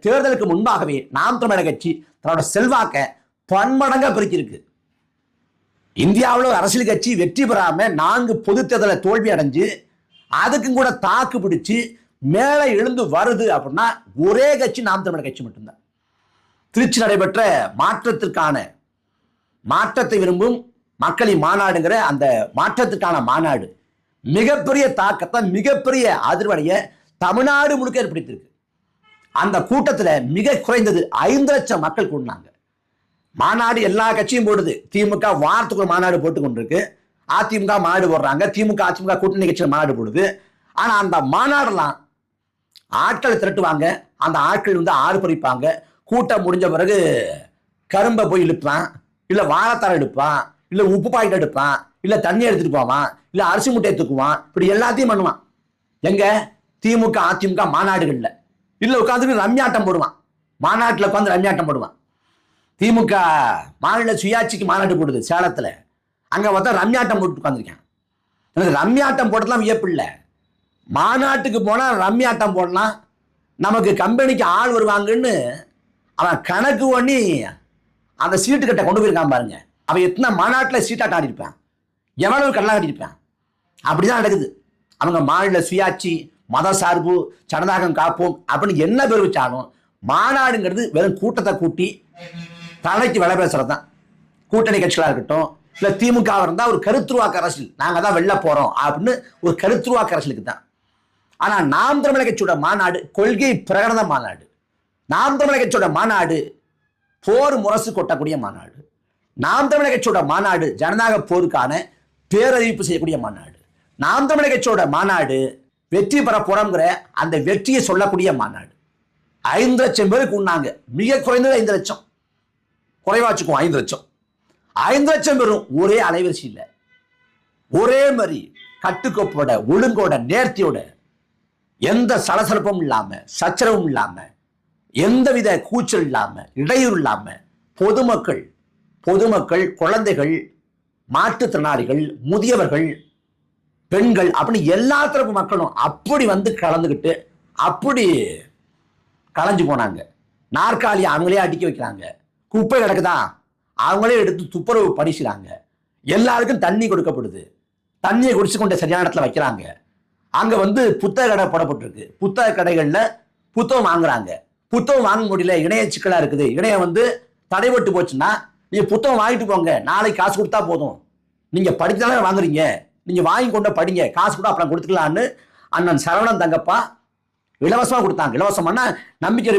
தேர்தலுக்கு முன்பாகவே நாம் தமிழர் கட்சி தன்னோட செல்வாக்க பன்மடங்கா பெருக்கியிருக்கு. இந்தியாவில் அரசியல் கட்சி வெற்றி பெறாம 4 பொது தேர்தலை தோல்வி அடைஞ்சு அதுக்கும் கூட தாக்கு பிடிச்சு மேலே எழுந்து வருது அப்படின்னா ஒரே கட்சி நாம் தமிழர் கட்சி மட்டும்தான். திருச்சி நடைபெற்ற மாற்றத்தை விரும்பும் மக்களின் மாநாடுங்கிற அந்த மாற்றத்திற்கான மாநாடு மிகப்பெரிய தாக்கத்தை, மிகப்பெரிய அதிர்வடைய தமிழ்நாடு முழுக்க ஏற்படுத்தியிருக்கு. அந்த கூட்டத்தில் மிக குறைந்தது 5 லட்சம் மக்கள் கூடினாங்க. மாநாடு எல்லா கட்சியும் போடுது. திமுக வாரத்துக்குள்ள மாநாடு போட்டு கொண்டிருக்கு, அதிமுக மாநாடு போடுறாங்க, திமுக அதிமுக கூட்டணி கட்சியில் மாநாடு போடுது. ஆனா அந்த மாநாடெல்லாம் ஆட்களை திரட்டுவாங்க, அந்த ஆட்கள் வந்து ஆர்ப்பரிப்பாங்க. கூட்டம் முடிஞ்ச பிறகு கரும்பை போய் இழுப்பான், இல்ல வாழைத்தாரம் எடுப்பான், இல்ல உப்பு பாக்கெட் எடுப்பான், இல்ல தண்ணி எடுத்துட்டு போவான், இல்ல அரிசி முட்டையை தூக்குவான். இப்படி எல்லாத்தையும் பண்ணுவான். எங்க திமுக அதிமுக மாநாடுகள்ல இல்ல உட்காந்து ரம்யாட்டம் போடுவான். மாநாட்டில் உட்காந்து ரம்யாட்டம் போடுவான். திமுக மாநில சுயாட்சிக்கு மாநாட்டு போடுது சேலத்துல. அங்க பார்த்தா ரம்யாட்டம் போட்டு உட்காந்துருக்கேன். எனக்கு ரம்யாட்டம் போட்டலாம் வியப்பு இல்லை. மாநாட்டுக்கு போனா ரம்யாட்டம் போடலாம், நமக்கு கம்பெனிக்கு ஆள் வருவாங்கன்னு அவன் கணக்கு பண்ணி அந்த சீட்டு கட்ட கொண்டு போயிருக்கான் பாருங்க. அவன் எத்தனை மாநாட்டில் சீட்டாட்டம் ஆடிருப்பான், எவ்வளவு கடலாம் ஆடிருப்பான். அப்படிதான் நடக்குது. அவங்க மாநில சுயாட்சி, மத சார்பு, ஜனநாயகம் காப்போம் அப்படின்னு என்ன பேர் வச்சாலும் மாநாடுங்கிறது வெறும் கூட்டத்தை கூட்டி தலைக்கு விலை பேசுறதுதான். கூட்டணி கட்சிகளாக இருக்கட்டும், இல்ல திமுக இருந்தா ஒரு கருத்துருவாக்க அரசியல், நாங்க தான் வெளில போறோம் அப்படின்னு ஒரு கருத்துருவாக்க அரசியலுக்கு தான். ஆனா நாம் தமிழர் கட்சியோட மாநாடு கொள்கை பிரகடன மாநாடு. நாம் தமிழர் கட்சியோட மாநாடு போர் முரசு கொட்டக்கூடிய மாநாடு. நாம் தமிழர் கட்சியோட மாநாடு ஜனநாயக போருக்கான பேரறிவிப்பு செய்யக்கூடிய மாநாடு. நாம் தமிழர் கட்சியோட மாநாடு வெற்றி பெற போறோங்கிற அந்த வெற்றியை சொல்லக்கூடிய மாநாடு. 5 லட்சம் பேருக்கு உண்ணாங்க. மிக குறைந்தது 5 லட்சம், குறைவாச்சுக்கும் 5 லட்சம். 5 லட்சம் பேரும் ஒரே அலைவரிசை இல்லை, ஒரே மாதிரி கட்டுக்கோப்போட ஒழுங்கோட நேர்த்தியோட, எந்த சலசலப்பும் இல்லாம, சச்சரவும் இல்லாம, எந்தவித கூச்சல் இல்லாம, இடையூறு இல்லாம பொதுமக்கள், குழந்தைகள், மாற்றுத்திறனாளிகள், முதியவர்கள், பெண்கள் அப்படின்னு எல்லா தரப்பு மக்களும் அப்படி வந்து கலந்துக்கிட்டு அப்படி கலைஞ்சு போனாங்க. நாற்காலியை அவங்களே அடுக்கி வைக்கிறாங்க, குப்பை கிடக்குதான் அவங்களே எடுத்து துப்புரவு படிச்சுறாங்க. எல்லாருக்கும் தண்ணி கொடுக்கப்படுது, தண்ணியை குடிச்சு கொண்டு சரியான இடத்துல வைக்கிறாங்க. அங்க வந்து புத்தக கடை போடப்பட்டிருக்கு, புத்தக கடைகள்ல புத்தகம் வாங்குறாங்க. புத்தகம் வாங்க முடியல, இணைய சிக்கலா இருக்குது, இணையம் வந்து தடைபட்டு போச்சுன்னா நீங்க புத்தகம் வாங்கிட்டு போங்க, நாளைக்கு காசு கொடுத்தா போதும், நீங்க படித்தாலே வாங்குறீங்க, நீங்க வாங்கி கொண்ட படிங்க, காசு கூட அப்புறம் கொடுத்துக்கலான்னு அண்ணன் சரவணன் தங்கப்பா இலவசமா கொடுத்தாங்க. இலவசம்னா நம்பிக்கை